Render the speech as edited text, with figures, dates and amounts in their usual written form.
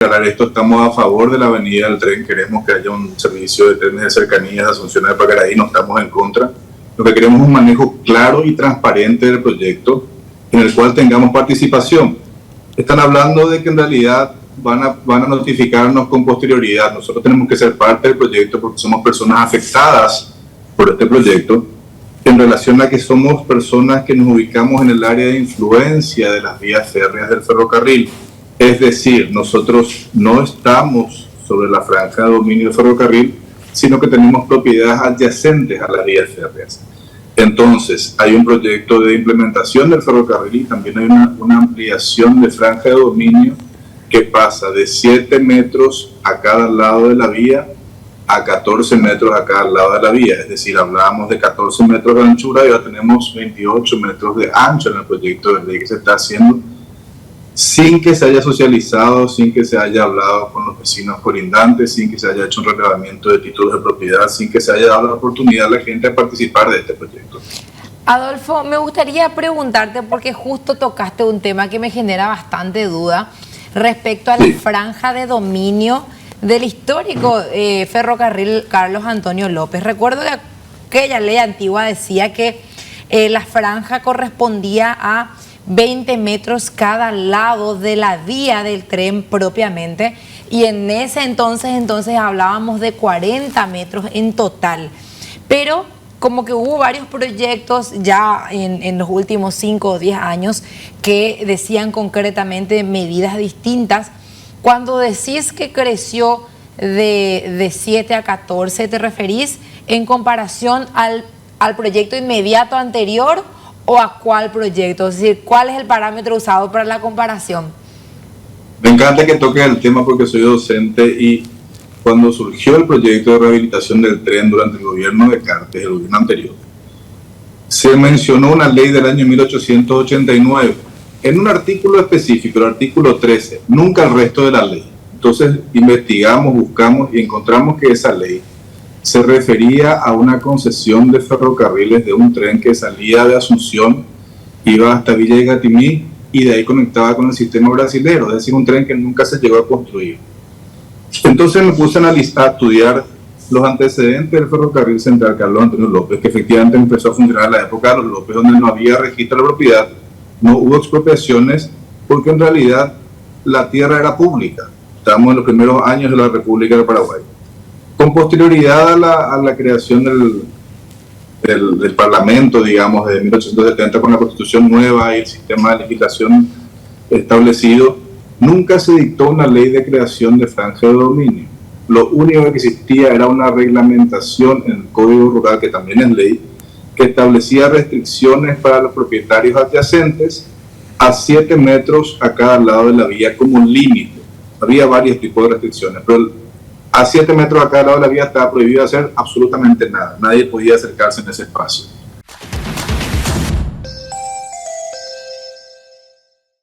aclarar esto, estamos a favor de la avenida del tren, queremos que haya un servicio de trenes de cercanías de Asunción de Pacaraí, no estamos en contra. Lo que queremos es un manejo claro y transparente del proyecto, en el cual tengamos participación. Están hablando de que en realidad van a notificarnos con posterioridad. Nosotros tenemos que ser parte del proyecto porque somos personas afectadas por este proyecto, en relación a que somos personas que nos ubicamos en el área de influencia de las vías férreas del ferrocarril. Es decir, nosotros no estamos sobre la franja de dominio del ferrocarril, sino que tenemos propiedades adyacentes a las vías férreas. Entonces, hay un proyecto de implementación del ferrocarril y también hay una ampliación de franja de dominio que pasa de 7 metros a cada lado de la vía a 14 metros a cada lado de la vía. Es decir, hablábamos de 14 metros de anchura y ahora tenemos 28 metros de ancho en el proyecto de ley que se está haciendo, sin que se haya socializado, sin que se haya hablado con los vecinos colindantes, sin que se haya hecho un relevamiento de títulos de propiedad, sin que se haya dado la oportunidad a la gente de participar de este proyecto. Adolfo, me gustaría preguntarte, porque justo tocaste un tema que me genera bastante duda respecto a la franja de dominio del histórico ferrocarril Carlos Antonio López. Recuerdo que aquella ley antigua decía que la franja correspondía a 20 metros cada lado de la vía del tren propiamente, y en ese entonces hablábamos de 40 metros en total. Pero como que hubo varios proyectos ya en los últimos 5 o 10 años que decían concretamente medidas distintas. Cuando decís que creció de 7 a 14, ¿te referís en comparación al proyecto inmediato anterior o a cuál proyecto? Es decir, ¿cuál es el parámetro usado para la comparación? Me encanta que toques el tema porque soy docente y cuando surgió el proyecto de rehabilitación del tren durante el gobierno de Cartes, el gobierno anterior, se mencionó una ley del año 1889 en un artículo específico, el artículo 13, nunca el resto de la ley. Entonces investigamos, buscamos y encontramos que esa ley se refería a una concesión de ferrocarriles de un tren que salía de Asunción, iba hasta Villa de Gatimí y de ahí conectaba con el sistema brasilero, es decir, un tren que nunca se llegó a construir. Entonces me puse a estudiar los antecedentes del ferrocarril central Carlos Antonio López, que efectivamente empezó a funcionar en la época de los López, donde no había registro de propiedad, no hubo expropiaciones, porque en realidad la tierra era pública. Estábamos en los primeros años de la República del Paraguay. Con posterioridad a la creación del Parlamento, digamos, de 1870, con la Constitución nueva y el sistema de legislación establecido, nunca se dictó una ley de creación de franja de dominio. Lo único que existía era una reglamentación en el Código Rural, que también es ley, que establecía restricciones para los propietarios adyacentes a 7 metros a cada lado de la vía como un límite. Había varios tipos de restricciones, pero a 7 metros a cada lado de la vía estaba prohibido hacer absolutamente nada. Nadie podía acercarse en ese espacio.